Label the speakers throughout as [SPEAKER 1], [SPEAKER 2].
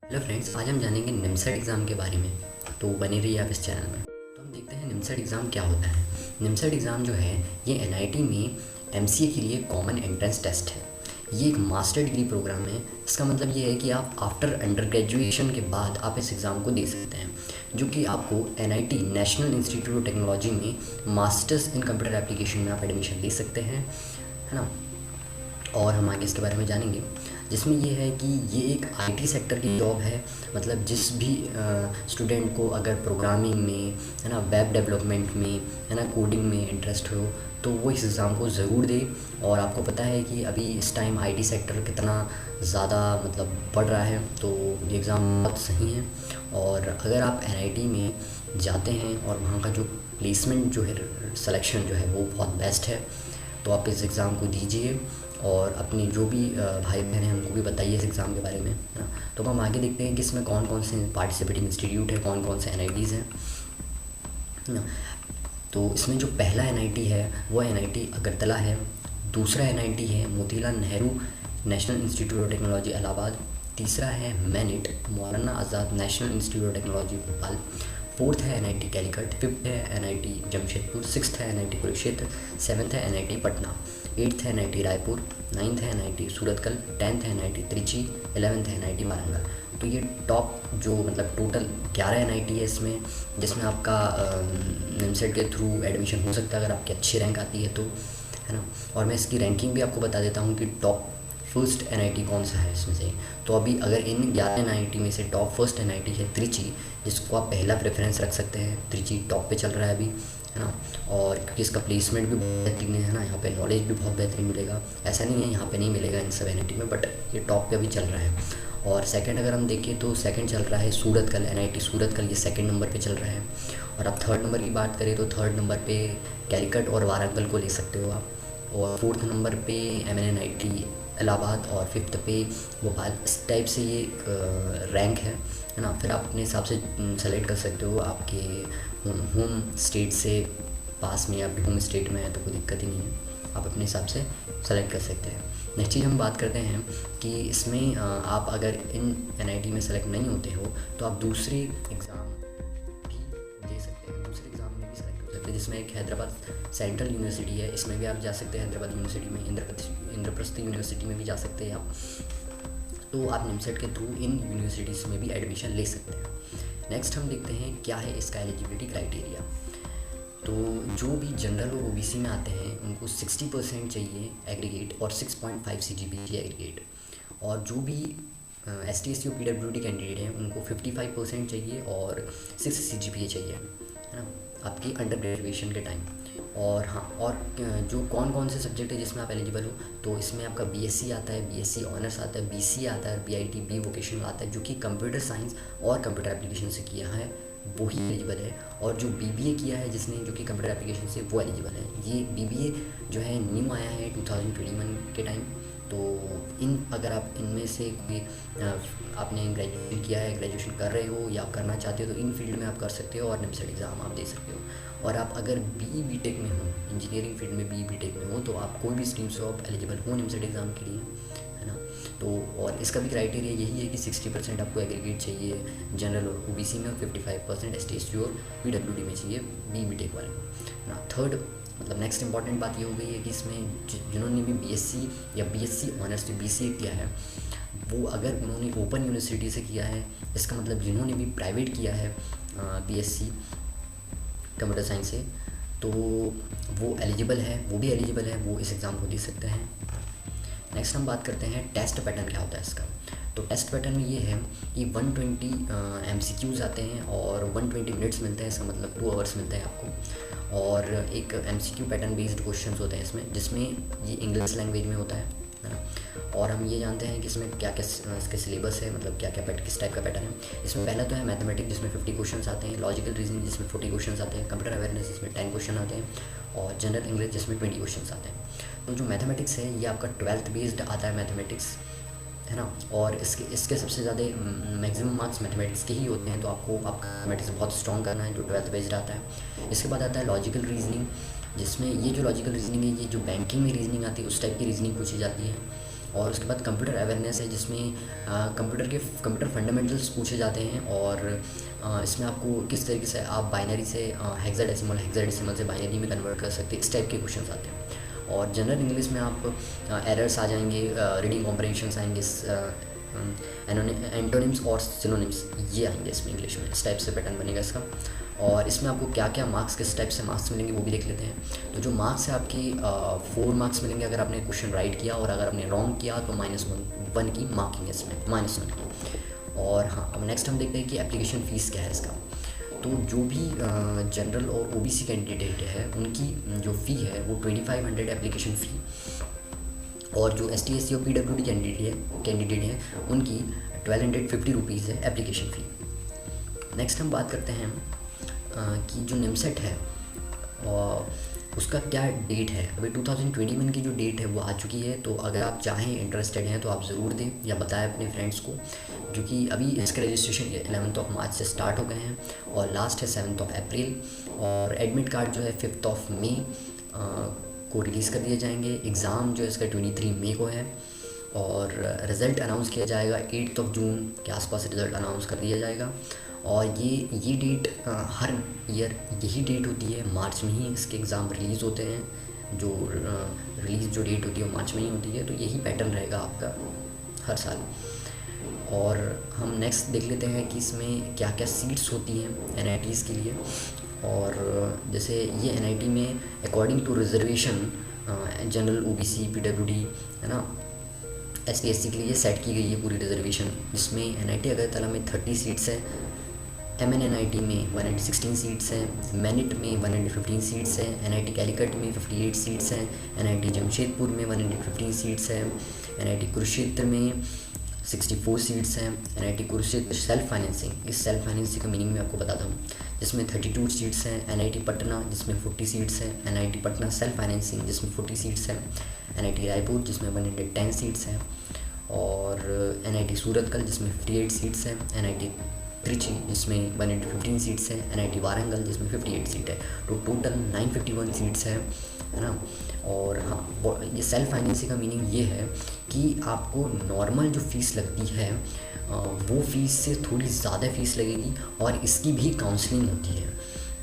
[SPEAKER 1] Hello friends, आज हम जानेंगे निमसेट एग्ज़ाम के बारे में। तो बने रहिए आप इस चैनल में। तो हम देखते हैं निमसेट एग्ज़ाम क्या होता है। निमसेट एग्ज़ाम जो है ये एनआईटी में एमसीए के लिए कॉमन एंट्रेंस टेस्ट है। ये एक मास्टर डिग्री प्रोग्राम है। इसका मतलब ये है कि आप आफ्टर अंडर ग्रेजुएशन के बाद आप इस एग्ज़ाम को दे सकते हैं, जो कि आपको NIT national Institute of technology में मास्टर्स इन कंप्यूटर एप्लीकेशन में आप एडमिशन ले सकते हैं, है ना। और हम आगे इसके बारे में जानेंगे, जिसमें ये है कि ये एक आईटी सेक्टर की जॉब है। मतलब जिस भी स्टूडेंट को अगर प्रोग्रामिंग में, है ना, वेब डेवलपमेंट में, है ना, कोडिंग में इंटरेस्ट हो तो वो इस एग्ज़ाम को ज़रूर दे। और आपको पता है कि अभी इस टाइम आईटी सेक्टर कितना ज़्यादा मतलब बढ़ रहा है, तो ये एग्ज़ाम बहुत सही है। और अगर आप एनआईटी में जाते हैं और वहाँ का जो प्लेसमेंट जो है, सिलेक्शन जो है वो बहुत बेस्ट है, तो आप इस एग्ज़ाम को दीजिए और अपने जो भी भाई बहन हैं उनको भी बताइए इस एग्ज़ाम के बारे में, है ना। तो हम आगे देखते हैं कि इसमें कौन कौन से पार्टिसिपेटिंग इंस्टीट्यूट है, कौन कौन से एनआईटीज़ हैं, है ना। तो इसमें जो पहला एनआईटी है वो एनआईटी अगरतला है। दूसरा एनआईटी है Motilal Nehru National Institute of Technology Allahabad. तीसरा है MANIT Maulana Azad National Institute of Technology Bhopal. Fourth है एनआईटी कैलीकट। फिफ्थ है एनआईटी जमशेदपुर। सिक्स्थ है एनआईटी कुरुक्षेत्र। सेवन्थ है एनआईटी पटना। एट्थ है एनआईटी रायपुर। नाइन्थ है एनआईटी सूरतकल। टेंथ है एनआईटी त्रिची। 11th है एनआईटी वारंगल। तो ये टॉप जो मतलब टोटल 11 एनआईटी है इसमें, जिसमें आपका निमसेट के थ्रू एडमिशन हो सकता है अगर आपकी अच्छी रैंक आती है तो, है ना। और मैं इसकी रैंकिंग भी आपको बता देता हूँ कि टॉप फर्स्ट एनआईटी कौन सा है इसमें से। तो अभी अगर इन 11 एनआईटी में से टॉप फर्स्ट एनआईटी है त्रिची, जिसको आप पहला प्रेफरेंस रख सकते हैं। त्रिची टॉप पे चल रहा है अभी, है ना। और क्योंकि इसका प्लेसमेंट भी बहुत बेहतरीन है ना, यहाँ पे नॉलेज भी बहुत बेहतरीन मिलेगा। ऐसा नहीं है यहाँ पे नहीं मिलेगा इन सब एनआईटी में, बट ये टॉप पे अभी चल रहा है। और सेकंड अगर हम देखें तो सेकंड चल रहा है सूरतकल, एनआईटी सूरतकल, ये सेकंड नंबर पे चल रहा है। और अब थर्ड नंबर की बात करें तो थर्ड नंबर पे कैलीकट और वारंगल को ले सकते हो आप। और फोर्थ नंबर पे एमएनआईटी इलाहाबाद और फिफ्थ पे भोपाल। इस टाइप से ये रैंक है ना। फिर आप अपने हिसाब से सेलेक्ट कर सकते हो आपके होम स्टेट से पास में, आपके होम स्टेट में है तो कोई दिक्कत ही नहीं है, आप अपने हिसाब से सेलेक्ट कर सकते हैं। नेक्स्ट चीज़ हम बात करते हैं कि इसमें आप अगर इन एनआईटी में सेलेक्ट नहीं होते हो तो आप दूसरे एग्ज़ाम भी दे सकते हैं। दूसरे एग्ज़ाम में भी सेलेक्ट हो सकते हैं, जिसमें एक हैदराबाद सेंट्रल यूनिवर्सिटी है, इसमें भी आप जा सकते हैं। हैदराबाद यूनिवर्सिटी में, इंद्रप्रस्थ यूनिवर्सिटी में भी जा सकते हैं आप। तो आप निमसेट के थ्रू इन यूनिवर्सिटीज़ में भी एडमिशन ले सकते हैं। नेक्स्ट हम देखते हैं क्या है इसका एलिजिबिलिटी क्राइटेरिया। तो जो भी जनरल और ओबीसी में आते हैं उनको 60% चाहिए एग्रीगेट और 6.5 CGPA चाहिए एग्रीगेट। और जो भी ST SC और PWD कैंडिडेट हैं उनको 55% चाहिए और 6 CGPA चाहिए, है ना, आपकी अंडर ग्रेजुएशन के टाइम। और हाँ, और जो कौन कौन से सब्जेक्ट है जिसमें आप एलिजिबल हो, तो इसमें आपका BSc आता है, BSc ऑनर्स आता है, BC आता है, BIT बी वोकेशनल आता है, जो कि कंप्यूटर साइंस और कंप्यूटर एप्लीकेशन से किया है वो ही एलिजिबल है। और जो BBA किया है जिसने, जो कि कंप्यूटर एप्लीकेशन से, वो एलिजिबल है। ये BBA जो है न्यू आया है 2021 के टाइम। तो इन अगर आप इनमें से कोई आपने ग्रेजुएशन किया है, ग्रेजुएशन कर रहे हो या करना चाहते हो तो इन फील्ड में आप कर सकते हो और निमसेट एग्ज़ाम आप दे सकते हो। और आप अगर BE-BTech में हो, इंजीनियरिंग फील्ड में BE-BTech में हो, तो आप कोई भी स्ट्रीम से आप एलिजिबल हो निमसेट एग्ज़ाम के लिए, है ना। तो और इसका भी क्राइटेरिया यही है कि 60% आपको एग्रीगेट चाहिए जनरल और ओबीसी में, और 55% ST SC और PWD में चाहिए BE-BTech वाले को, ना। थर्ड मतलब नेक्स्ट इंपॉर्टेंट बात ये हो गई है कि इसमें जिन्होंने भी BSc या BSc ऑनर्स या BCA किया है, वो अगर उन्होंने ओपन यूनिवर्सिटी से किया है, इसका मतलब जिन्होंने भी प्राइवेट किया है BSc कंप्यूटर साइंस से, तो वो एलिजिबल है, वो भी एलिजिबल है, वो इस एग्ज़ाम को दे सकते हैं। नेक्स्ट हम बात करते हैं टेस्ट पैटर्न क्या होता है इसका। तो टेस्ट पैटर्न में ये है कि 120 MCQs आते हैं और 120 मिनट्स मिलते हैं, इसका मतलब 2 आवर्स मिलते हैं आपको। और एक MCQ पैटर्न बेस्ड क्वेश्चंस होते हैं इसमें, जिसमें ये इंग्लिश लैंग्वेज में होता है ना। और हम ये जानते हैं कि इसमें क्या क्या इसके सिलेबस है, मतलब क्या क्या किस टाइप का पैटर्न है। इसमें पहला तो है मैथमेटिक्स, जिसमें 50 क्वेश्चन आते हैं। लॉजिकल रीजनिंग, जिसमें 40 क्वेश्चन आते हैं। कंप्यूटर अवेयरनेस, जिसमें 10 क्वेश्चन आते हैं। और जनरल इंग्लिश, जिसमें 20 क्वेश्चन आते हैं। तो जो मैथमेटिक्स है ये आपका 12th बेस्ड आता है मैथमेटिक्स, है ना। और इसके सबसे ज़्यादा मैक्सिमम मार्क्स मैथमेटिक्स के ही होते हैं, तो आपको आपका मैथमेटिक्स बहुत स्ट्रॉन्ग करना है, जो 12th बेस्ड आता है। इसके बाद आता है लॉजिकल रीजनिंग, जिसमें ये जो लॉजिकल रीजनिंग है ये जो बैंकिंग में रीजनिंग आती है उस टाइप की रीजनिंग पूछी जाती है। और उसके बाद कंप्यूटर अवेयरनेस है, जिसमें कंप्यूटर फंडामेंटल्स पूछे जाते हैं, और इसमें आपको किस तरीके से आप बाइनरी से हेक्साडेसिमल से बाइनरी में कन्वर्ट कर सकते हैं, इस टाइप के क्वेश्चन आते हैं। और जनरल इंग्लिश में आप एरर्स आ जाएंगे, रीडिंग कॉम्प्रहेंशंस आएंगे, एंटोनिम्स और सिनोनिम्स ये आएंगे इसमें इंग्लिश में। इस टाइप से पैटर्न बनेगा इसका। और इसमें आपको क्या क्या मार्क्स, किस टाइप से मार्क्स मिलेंगे वो भी देख लेते हैं। तो जो मार्क्स है आपकी 4 मार्क्स मिलेंगे अगर आपने क्वेश्चन राइट किया, और अगर आपने रॉन्ग किया तो -1 की मार्किंग है इसमें, -1 की। और हाँ, अब नेक्स्ट हम देखते हैं कि एप्लीकेशन फ़ीस क्या है इसका। तो जो भी जनरल और ओबीसी कैंडिडेट है उनकी जो फ़ी है वो 2500 एप्लीकेशन फ़ी, और जो ST SC और PWD कैंडिडेट हैं उनकी 1250 रुपीज़ है एप्लीकेशन फ़ी। नेक्स्ट हम बात करते हैं कि जो निमसेट है उसका क्या डेट है। अभी 2021 की जो डेट है वो आ चुकी है, तो अगर आप चाहें, इंटरेस्टेड हैं तो आप ज़रूर दें या बताएं अपने फ्रेंड्स को, क्योंकि अभी इसके रजिस्ट्रेशन 11 मार्च से स्टार्ट हो गए हैं और लास्ट है 7 अप्रैल। और एडमिट कार्ड जो है 5 मई को रिलीज़ कर दिए जाएंगे। एग्ज़ाम जो है इसका 23 मई को है, और रिज़ल्ट अनाउंस किया जाएगा 8 जून के आसपास रिज़ल्ट अनाउंस कर दिया जाएगा। और ये डेट हर ईयर यही डेट होती है, मार्च में ही इसके एग्ज़ाम रिलीज़ होते हैं। जो रिलीज़ जो डेट होती है वो मार्च में ही होती है, तो यही पैटर्न रहेगा आपका हर साल। और हम नेक्स्ट देख लेते हैं कि इसमें क्या क्या सीट्स होती हैं NITs के लिए। और जैसे ये NIT में according to reservation general OBC PWD है ना, ST SC के लिए सेट की गई है पूरी रिजर्वेशन, जिसमें NIT अगरतला में 30 सीट्स है, MNNIT में 116 सीट्स हैं, मैनिट में 115 सीट्स हैं, NIT कैलिकट में 58 सीट्स हैं, NIT जमशेदपुर में 115 सीट्स हैं, NIT कुरुक्षेत्र में 64 सीट्स हैं, NIT कुरुक्षेत्र सेल्फ फाइनेंसिंग, इस सेल्फ फाइनेंसिंग का मीनिंग मैं आपको बताता हूँ, जिसमें 32 सीट्स हैं, NIT पटना जिसमें 40 सीट्स हैं, NIT पटना सेल्फ फाइनेंसिंग जिसमें 40 सीट्स हैं, NIT रायपुर जिसमें 110 सीट्स हैं, और NIT सूरतकल जिसमें 58 सीट्स हैं, NIT त्रिची जिसमें 115 सीट्स हैं, NIT वारंगल जिसमें 58 सीट है। तो टोटल 951 सीट्स है ना। और हाँ, ये सेल्फ फाइनेंसिंग का मीनिंग ये है कि आपको नॉर्मल जो फ़ीस लगती है वो फ़ीस से थोड़ी ज़्यादा फ़ीस लगेगी, और इसकी भी काउंसलिंग होती है,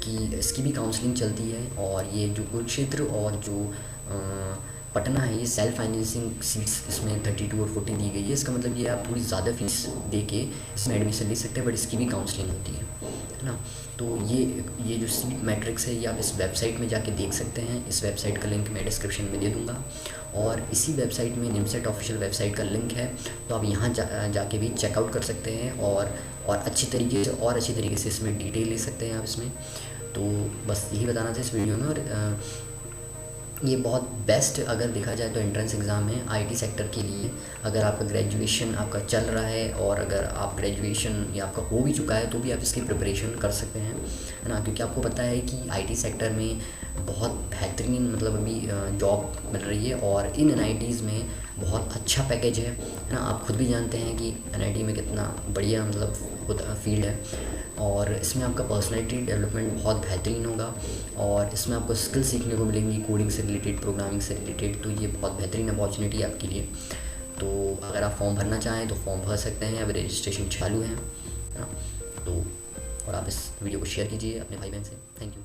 [SPEAKER 1] कि इसकी भी काउंसलिंग चलती है। और ये जो कुरुक्षेत्र और जो पटना है, ये सेल्फ फाइनेंसिंग सीट्स इसमें 32 और 40 दी गई है। इसका मतलब ये आप थोड़ी ज़्यादा फीस दे के इसमें एडमिशन ले सकते हैं, बट इसकी भी काउंसलिंग होती है ना। तो ये जो सीट मैट्रिक्स है ये आप इस वेबसाइट में जाके देख सकते हैं। इस वेबसाइट का लिंक मैं डिस्क्रिप्शन में दे दूँगा, और इसी वेबसाइट में निमसेट ऑफिशियल वेबसाइट का लिंक है, तो आप यहाँ जाके भी चेकआउट कर सकते हैं, और अच्छी तरीके से इसमें डिटेल ले सकते हैं आप इसमें। तो बस यही बताना था इस वीडियो में। और ये बहुत बेस्ट अगर देखा जाए तो एंट्रेंस एग्ज़ाम है IT सेक्टर के लिए। अगर आपका ग्रेजुएशन आपका चल रहा है, और अगर आप ग्रेजुएशन या आपका हो भी चुका है, तो भी आप इसकी प्रिपरेशन कर सकते हैं, है ना। क्योंकि आपको पता है कि IT सेक्टर में बहुत बेहतरीन मतलब अभी जॉब मिल रही है, और इन NITs में बहुत अच्छा पैकेज है ना। आप खुद भी जानते हैं कि NIT में कितना बढ़िया मतलब फील्ड है, और इसमें आपका पर्सनैलिटी डेवलपमेंट बहुत बेहतरीन होगा, और इसमें आपको स्किल सीखने को मिलेंगी कोडिंग से रिलेटेड, प्रोग्रामिंग से रिलेटेड। तो ये बहुत बेहतरीन अपॉर्चुनिटी है आपके लिए। तो अगर आप फॉर्म भरना चाहें तो फॉर्म भर सकते हैं, अभी रजिस्ट्रेशन चालू है ना। तो और आप इस वीडियो को शेयर कीजिए अपने भाई बहन से। Thank you.